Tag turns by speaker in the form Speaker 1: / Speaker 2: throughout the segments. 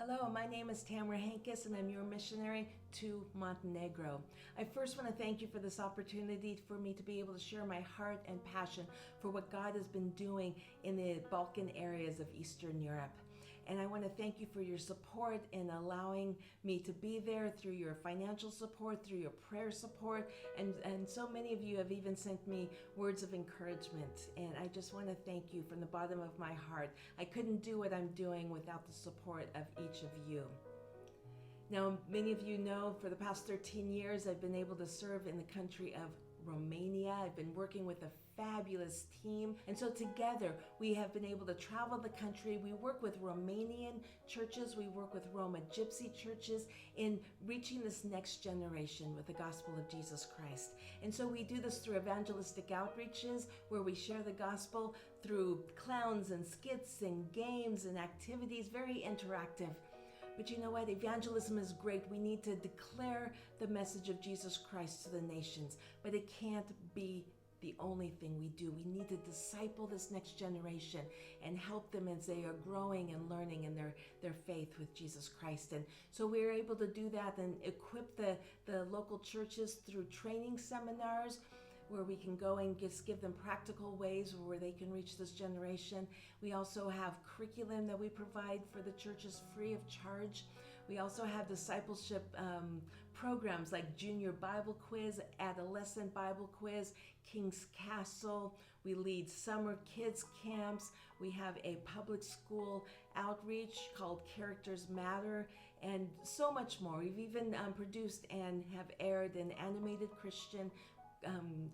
Speaker 1: Hello, my name is Tamara Henkes and I'm your missionary to Montenegro. I first want to thank you for this opportunity for me to be able to share my heart and passion for what God has been doing in the Balkan areas of Eastern Europe. And I want to thank you for your support in allowing me to be there, through your financial support, through your prayer support, and so many of you have even sent me words of encouragement. And I just want to thank you from the bottom of my heart. I couldn't do what I'm doing without the support of each of you. Now, many of you know for the past 13 years I've been able to serve in the country of Romania. I've been working with a fabulous team, and so together we have been able to travel the country. We work with Romanian churches, we work with Roma Gypsy churches in reaching this next generation with the gospel of Jesus Christ. And so we do this through evangelistic outreaches where we share the gospel through clowns and skits and games and activities, very interactive. But you know what? Evangelism is great. We need to declare the message of Jesus Christ to the nations, but it can't be the only thing we do. We need to disciple this next generation and help them as they are growing and learning in their faith with Jesus Christ. And so we're able to do that and equip the local churches through training seminars where we can go and just give them practical ways where they can reach this generation. We also have curriculum that we provide for the churches free of charge. We also have discipleship programs like Junior Bible Quiz, Adolescent Bible Quiz, King's Castle. We lead summer kids camps. We have a public school outreach called Characters Matter, and so much more. We've even produced and have aired an animated Christian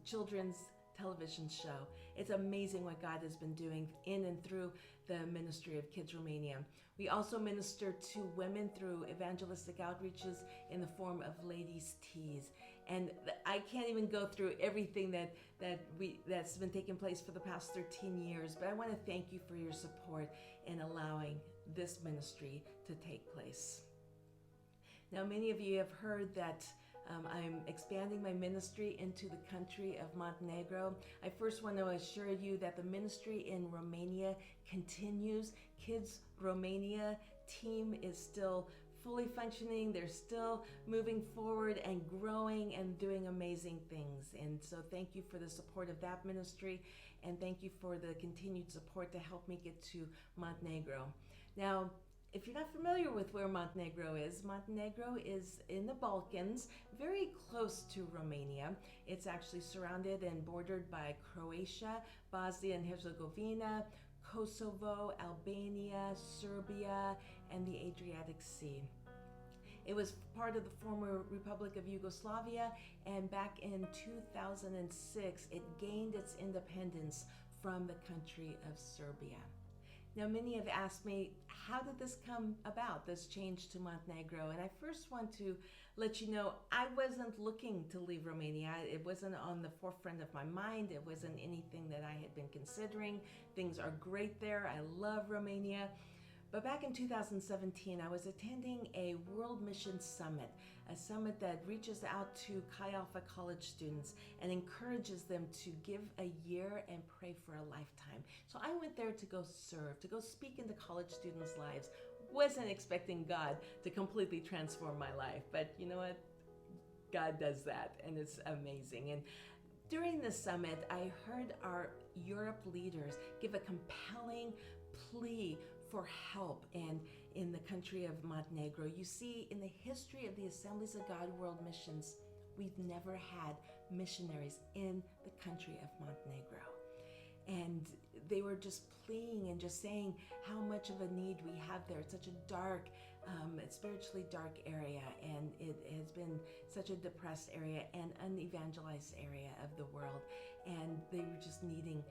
Speaker 1: children's television show. It's amazing what God has been doing in and through the ministry of Kids Romania. We also minister to women through evangelistic outreaches in the form of ladies' teas. And I can't even go through everything that's been taking place for the past 13 years, but I want to thank you for your support in allowing this ministry to take place. Now, many of you have heard that I'm expanding my ministry into the country of Montenegro. I first want to assure you that the ministry in Romania continues. Kids Romania team is still fully functioning. They're still moving forward and growing and doing amazing things. And so thank you for the support of that ministry, and thank you for the continued support to help me get to Montenegro. Now, if you're not familiar with where Montenegro is in the Balkans, very close to Romania. It's actually surrounded and bordered by Croatia, Bosnia and Herzegovina, Kosovo, Albania, Serbia, and the Adriatic Sea. It was part of the former Republic of Yugoslavia, and back in 2006, it gained its independence from the country of Serbia. Now, many have asked me, how did this come about, this change to Montenegro? And I first want to let you know, I wasn't looking to leave Romania. It wasn't on the forefront of my mind. It wasn't anything that I had been considering. Things are great there. I love Romania. But back in 2017, I was attending a World Mission Summit, a summit that reaches out to Chi Alpha college students and encourages them to give a year and pray for a lifetime. So I went there to go serve, to go speak into college students' lives. Wasn't expecting God to completely transform my life, but you know what? God does that, and it's amazing. And during the summit, I heard our Europe leaders give a compelling plea for help and in the country of Montenegro. You see, in the history of the Assemblies of God World Missions, we've never had missionaries in the country of Montenegro. And they were just pleading and just saying how much of a need we have there. It's such a dark, spiritually dark area, and it has been such a depressed area and unevangelized area of the world. And they were just needing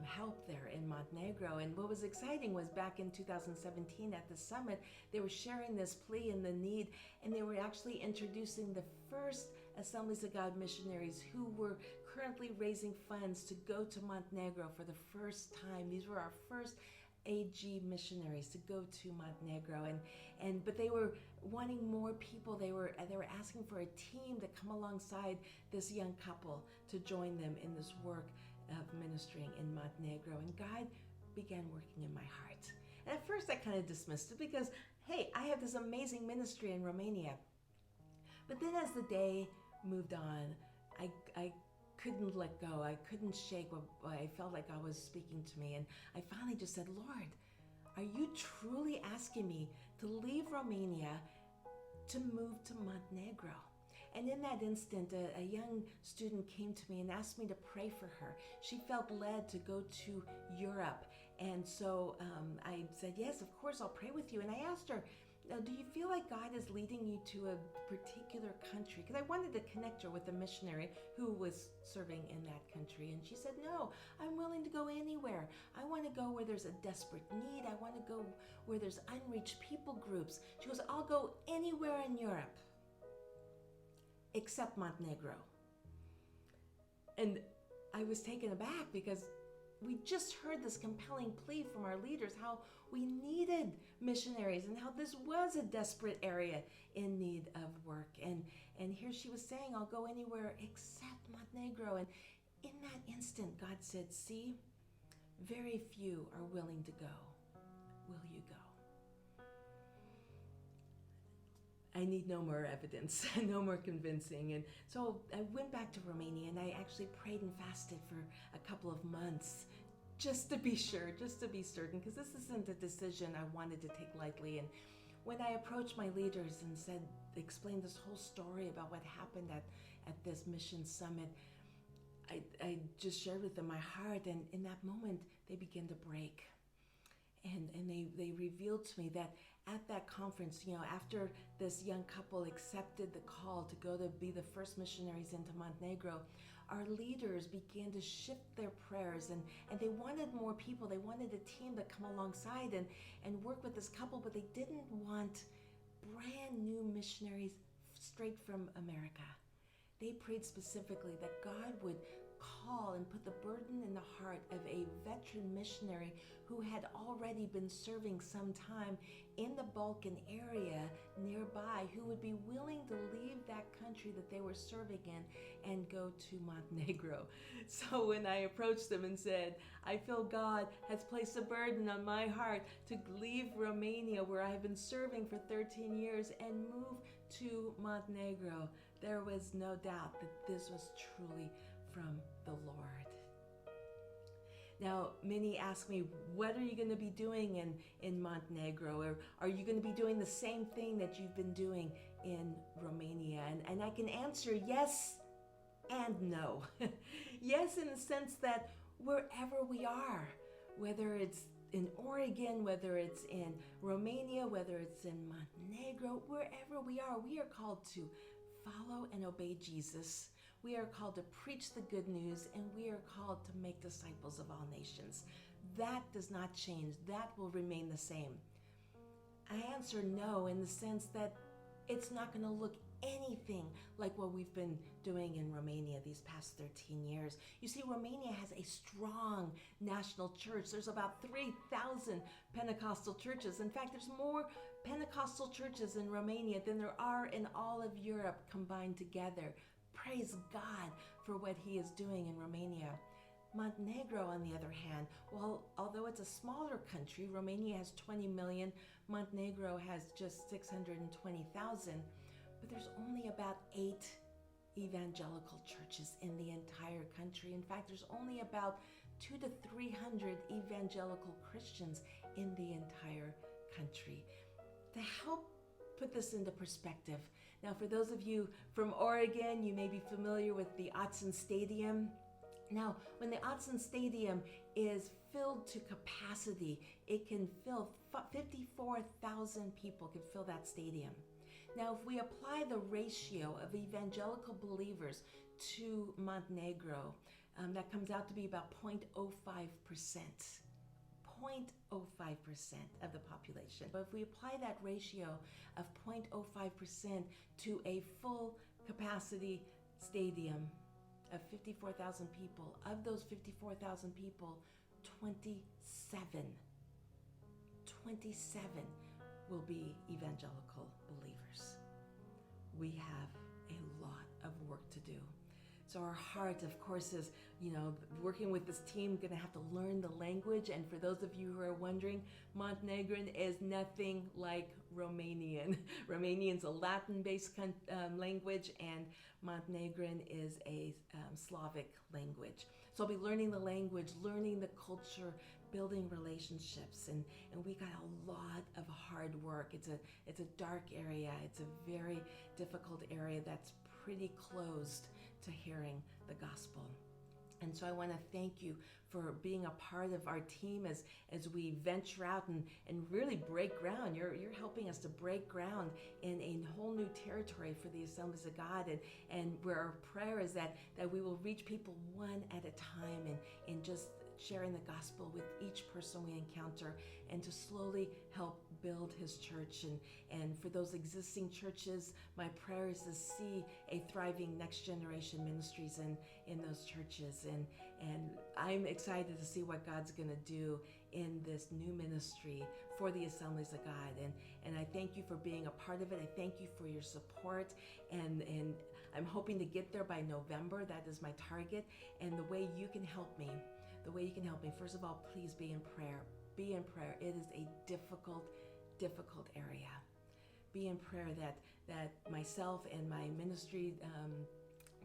Speaker 1: help there in Montenegro. And what was exciting was back in 2017 at the summit, they were sharing this plea and the need, and they were actually introducing the first Assemblies of God missionaries who were currently raising funds to go to Montenegro for the first time. These were our first AG missionaries to go to Montenegro, but they were wanting more people. They were asking for a team to come alongside this young couple to join them in this work of ministering in Montenegro. And God began working in my heart. And at first I kind of dismissed it because, hey, I have this amazing ministry in Romania. But then as the day moved on, I couldn't let go. I couldn't shake what I felt like God was speaking to me. And I finally just said, Lord, are you truly asking me to leave Romania to move to Montenegro? And in that instant, a young student came to me and asked me to pray for her. She felt led to go to Europe. And so I said, yes, of course, I'll pray with you. And I asked her, do you feel like God is leading you to a particular country? Because I wanted to connect her with a missionary who was serving in that country. And she said, no, I'm willing to go anywhere. I want to go where there's a desperate need. I want to go where there's unreached people groups. She goes, I'll go anywhere in Europe except Montenegro. And I was taken aback because we just heard this compelling plea from our leaders, how we needed missionaries and how this was a desperate area in need of work. And here she was saying, I'll go anywhere except Montenegro. And in that instant, God said, see, very few are willing to go. Will you go? I need no more evidence, no more convincing. And so I went back to Romania and I actually prayed and fasted for a couple of months just to be sure, just to be certain, because this isn't a decision I wanted to take lightly. And when I approached my leaders and explained this whole story about what happened at this mission summit, I just shared with them my heart, and in that moment, they began to break. And they revealed to me that at that conference, after this young couple accepted the call to go to be the first missionaries into Montenegro, our leaders began to shift their prayers, and they wanted more people. They wanted a team to come alongside and work with this couple, but they didn't want brand new missionaries straight from America. They prayed specifically that God would call and put the burden in the heart of a veteran missionary who had already been serving some time in the Balkan area nearby, who would be willing to leave that country that they were serving in and go to Montenegro. So when I approached them and said, I feel God has placed a burden on my heart to leave Romania, where I have been serving for 13 years, and move to Montenegro, there was no doubt that this was truly from the Lord. Now, many ask me, what are you going to be doing in Montenegro? Or are you going to be doing the same thing that you've been doing in Romania? And I can answer yes and no. Yes, in the sense that wherever we are, whether it's in Oregon, whether it's in Romania, whether it's in Montenegro, wherever we are called to follow and obey Jesus. We are called to preach the good news, and we are called to make disciples of all nations. That does not change. That will remain the same. I answer no in the sense that it's not going to look anything like what we've been doing in Romania these past 13 years. You see, Romania has a strong national church. There's about 3,000 Pentecostal churches. In fact, there's more Pentecostal churches in Romania than there are in all of Europe combined together. Praise God for what He is doing in Romania. Montenegro, on the other hand, well, although it's a smaller country, Romania has 20 million, Montenegro has just 620,000, but there's only about 8 evangelical churches in the entire country. In fact, there's only about 200 to 300 evangelical Christians in the entire country. To help put this into perspective, now for those of you from Oregon, you may be familiar with the Autzen Stadium. Now, when the Autzen Stadium is filled to capacity, it can fill 54,000 people can fill that stadium. Now, if we apply the ratio of evangelical believers to Montenegro, that comes out to be about 0.05%. 0.05% of the population. But if we apply that ratio of 0.05% to a full capacity stadium of 54,000 people, of those 54,000 people, 27 will be evangelical believers. We have a lot of work to do. So our heart, of course, is, working with this team, going to have to learn the language. And for those of you who are wondering, Montenegrin is nothing like Romanian. Romanian's a Latin-based language, and Montenegrin is a Slavic language. So I'll be learning the language, learning the culture, building relationships, and we got a lot of hard work. It's a dark area. It's a very difficult area that's pretty closed to hearing the gospel. And so I want to thank you for being a part of our team as we venture out and really break ground. You're helping us to break ground in a whole new territory for the Assemblies of God. And where our prayer is that we will reach people one at a time and just sharing the gospel with each person we encounter, and to slowly help build his church. And for those existing churches, my prayer is to see a thriving next generation ministries in those churches. And I'm excited to see what God's going to do in this new ministry for the Assemblies of God. And I thank you for being a part of it. I thank you for your support. And I'm hoping to get there by November. That is my target. And the way you can help me, first of all, please be in prayer. Be in prayer. It is a difficult area. Be in prayer that myself and my ministry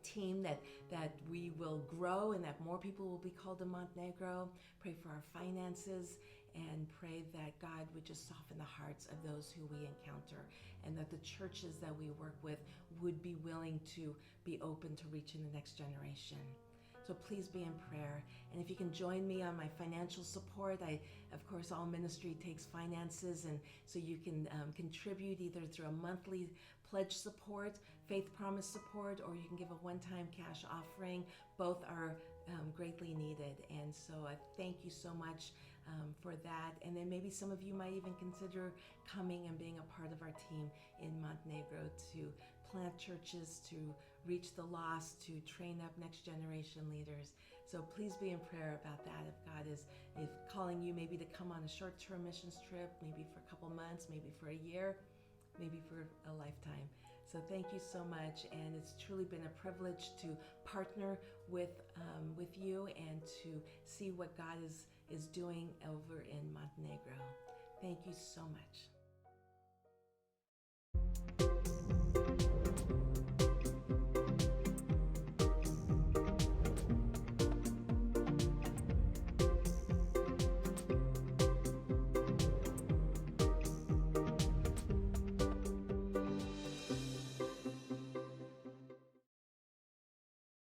Speaker 1: team, that we will grow and that more people will be called to Montenegro. Pray for our finances, and pray that God would just soften the hearts of those who we encounter, and that the churches that we work with would be willing to be open to reaching the next generation. So please be in prayer. And if you can join me on my financial support, of course, all ministry takes finances, and so you can contribute either through a monthly pledge support, faith promise support, or you can give a one-time cash offering. Both are greatly needed. And so I thank you so much for that. And then maybe some of you might even consider coming and being a part of our team in Montenegro to plant churches, to reach the lost, to train up next generation leaders. So please be in prayer about that. If God is calling you maybe to come on a short-term missions trip, maybe for a couple months, maybe for a year, maybe for a lifetime. So thank you so much, and it's truly been a privilege to partner with you and to see what God is doing over in Montenegro. Thank you so much.